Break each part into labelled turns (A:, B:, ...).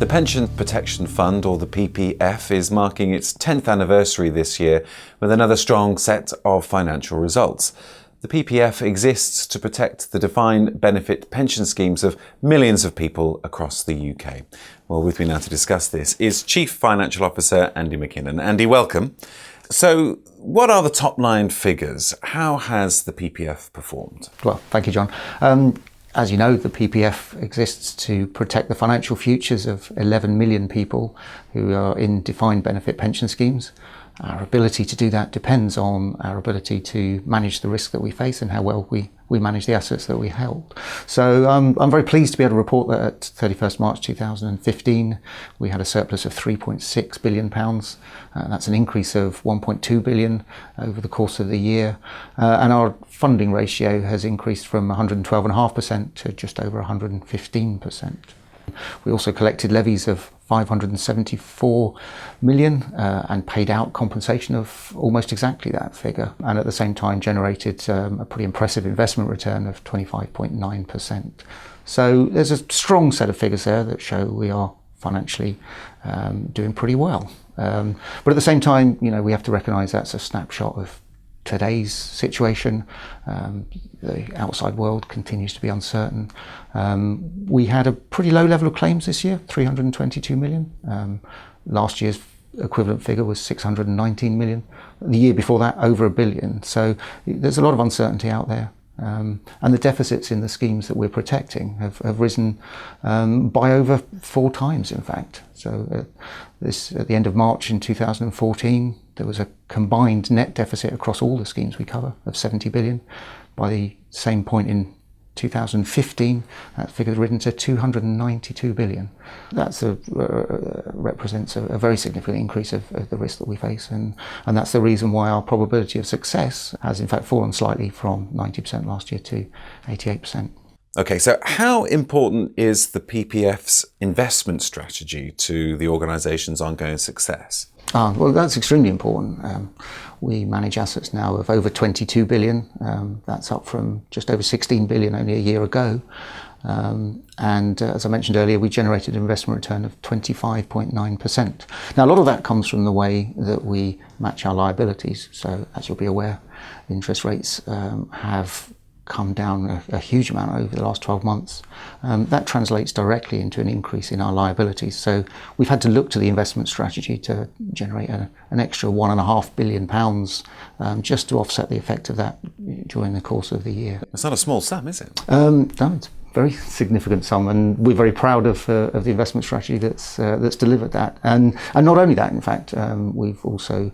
A: The Pension Protection Fund, or the PPF, is marking its 10th anniversary this year with another strong set of financial results. The PPF exists to protect the defined benefit pension schemes of millions of people across the UK. Well, with me now to discuss this is Chief Financial Officer Andy McKinnon. Andy, welcome. So, what are the top line figures? How has the PPF performed?
B: Well, thank you, John. As you know, the PPF exists to protect the financial futures of 11 million people who are in defined benefit pension schemes. Our ability to do that depends on our ability to manage the risk that we face and how well we manage the assets that we hold. So I'm very pleased to be able to report that at 31st March 2015, we had a surplus of £3.6 billion. That's an increase of £1.2 billion over the course of the year. And our funding ratio has increased from 112.5% to just over 115%. We also collected levies of 574 million and paid out compensation of almost exactly that figure, and at the same time generated a pretty impressive investment return of 25.9%. So there's a strong set of figures there that show we are financially doing pretty well. But at the same time, we have to recognise that's a snapshot of today's situation. The outside world continues to be uncertain. We had a pretty low level of claims this year, 322 million. Last year's equivalent figure was 619 million. The year before that, over £1 billion. So there's a lot of uncertainty out there. And the deficits in the schemes that we're protecting have risen by over 4 times, in fact. So at the end of March in 2014, there was a combined net deficit across all the schemes we cover of 70 billion. By the same point in 2015, that figure had risen to 292 billion. That represents a very significant increase of the risk that we face, and that's the reason why our probability of success has in fact fallen slightly from 90% last year to 88%.
A: Okay, so how important is the PPF's investment strategy to the organisation's ongoing success?
B: Well, that's extremely important. We manage assets now of over 22 billion. That's up from just over 16 billion only a year ago. And as I mentioned earlier, we generated an investment return of 25.9%. Now, a lot of that comes from the way that we match our liabilities. So, as you'll be aware, interest rates have come down a huge amount over the last 12 months. That translates directly into an increase in our liabilities. So we've had to look to the investment strategy to generate an extra £1.5 billion just to offset the effect of that during the course of the year.
A: It's not a small sum, is it?
B: No, it's a very significant sum, and we're very proud of the investment strategy that's delivered that. And not only that, in fact, we've also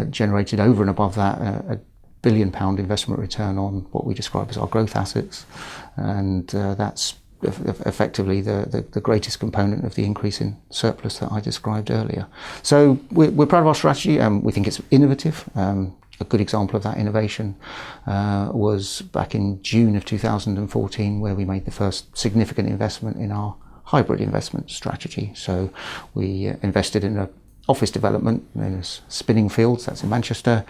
B: generated over and above that a £1 billion investment return on what we describe as our growth assets, and that's effectively the greatest component of the increase in surplus that I described earlier. So we're proud of our strategy, and we think it's innovative. A good example of that innovation was back in June of 2014, where we made the first significant investment in our hybrid investment strategy. So we invested in a office development known as Spinning Fields, that's in Manchester.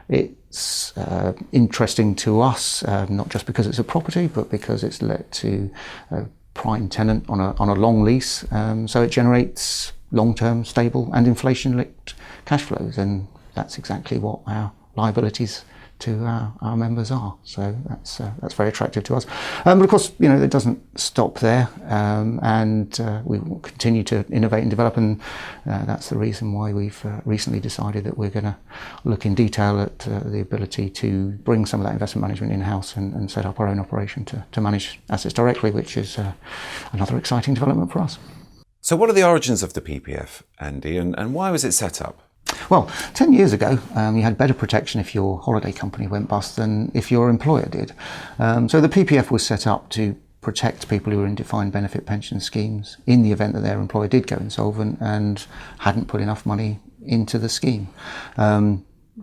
B: It's interesting to us, not just because it's a property, but because it's let to a prime tenant on a long lease. So it generates long-term, stable and inflation-linked cash flows, and that's exactly what our liabilities to our members are. So that's very attractive to us. But of course, it doesn't stop there, and we will continue to innovate and develop, and that's the reason why we've recently decided that we're going to look in detail at the ability to bring some of that investment management in-house and set up our own operation to manage assets directly, which is another exciting development for us.
A: So what are the origins of the PPF, Andy, and why was it set up?
B: Well, 10 years ago, you had better protection if your holiday company went bust than if your employer did. So the PPF was set up to protect people who were in defined benefit pension schemes in the event that their employer did go insolvent and hadn't put enough money into the scheme.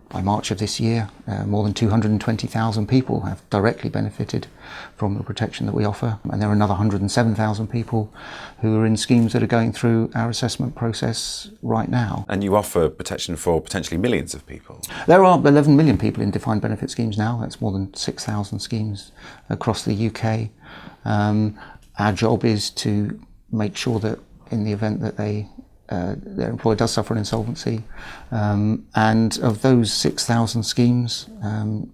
B: By March of this year, more than 220,000 people have directly benefited from the protection that we offer, and there are another 107,000 people who are in schemes that are going through our assessment process right now.
A: And you offer protection for potentially millions of people?
B: There are 11 million people in defined benefit schemes now. That's more than 6,000 schemes across the UK. Our job is to make sure that in the event that their employer does suffer an insolvency. And of those 6,000 schemes,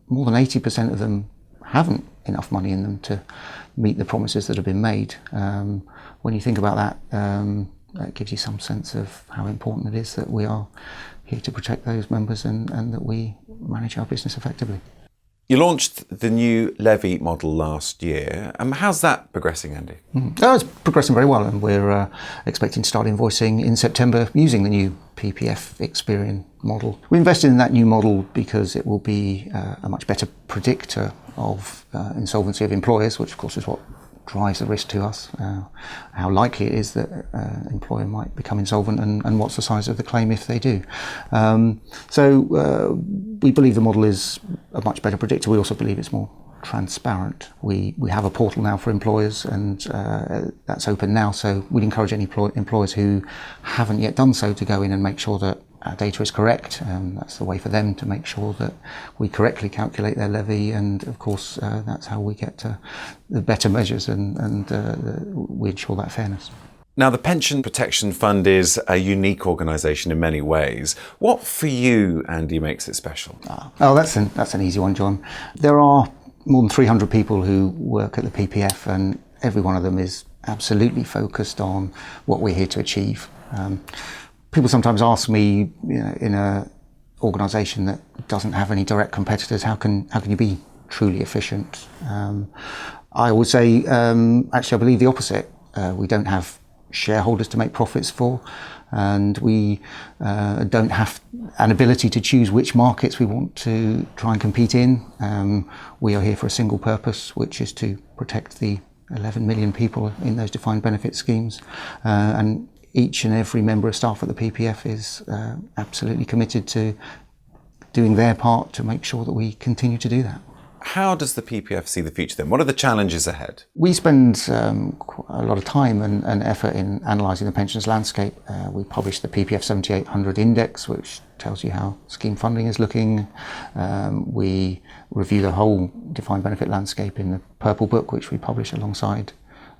B: more than 80% of them haven't enough money in them to meet the promises that have been made. When you think about that, it gives you some sense of how important it is that we are here to protect those members and that we manage our business effectively.
A: You launched the new levy model last year. How's that progressing, Andy?
B: It's progressing very well, and we're expecting to start invoicing in September using the new PPF Experian model. We invested in that new model because it will be a much better predictor of insolvency of employers, which of course is what drives the risk to us, how likely it is that an employer might become insolvent and what's the size of the claim if they do. So we believe the model is a much better predictor. We also believe it's more transparent. We have a portal now for employers, and that's open now, so we'd encourage any employers who haven't yet done so to go in and make sure that our data is correct. That's the way for them to make sure that we correctly calculate their levy, and of course that's how we get to the better measures and we ensure that fairness.
A: Now, the Pension Protection Fund is a unique organisation in many ways. What for you, Andy, makes it special?
B: Oh, that's an easy one, John. There are more than 300 people who work at the PPF, and every one of them is absolutely focused on what we're here to achieve. People sometimes ask me, in an organisation that doesn't have any direct competitors, how can you be truly efficient? I would say, actually, I believe the opposite. We don't have shareholders to make profits for, and we don't have an ability to choose which markets we want to try and compete in. We are here for a single purpose, which is to protect the 11 million people in those defined benefit schemes, and each and every member of staff at the PPF is absolutely committed to doing their part to make sure that we continue to do that.
A: How does the PPF see the future then? What are the challenges ahead?
B: We spend a lot of time and effort in analysing the pensions landscape. We publish the PPF 7800 index, which tells you how scheme funding is looking. We review the whole defined benefit landscape in the Purple Book, which we publish alongside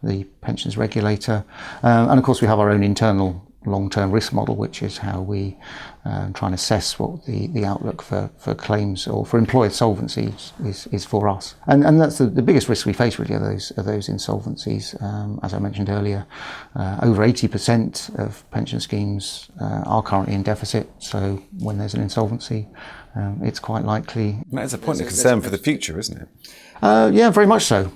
B: the pensions regulator. And of course we have our own internal long-term risk model, which is how we try and assess what the outlook for claims or for employer solvency is for us. And that's the biggest risk we face really are those insolvencies. As I mentioned earlier, over 80% of pension schemes are currently in deficit, so when there's an insolvency, it's quite likely.
A: That is a point of concern for the future, isn't it?
B: Yeah, very much so.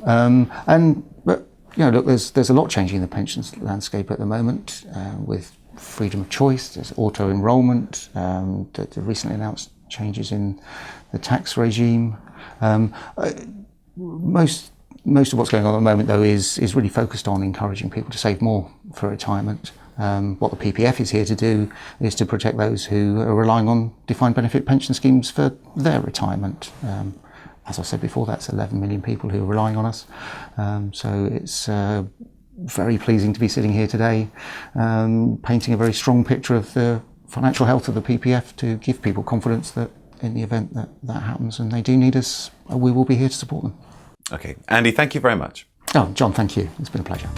B: But look, there's a lot changing in the pensions landscape at the moment, with freedom of choice, there's auto-enrolment, the recently announced changes in the tax regime. Most of what's going on at the moment, though, is really focused on encouraging people to save more for retirement. What the PPF is here to do is to protect those who are relying on defined benefit pension schemes for their retirement. As I said before, that's 11 million people who are relying on us. So it's very pleasing to be sitting here today, painting a very strong picture of the financial health of the PPF to give people confidence that in the event that happens and they do need us, we will be here to support them.
A: Okay. Andy, thank you very much.
B: Oh, John, thank you. It's been a pleasure.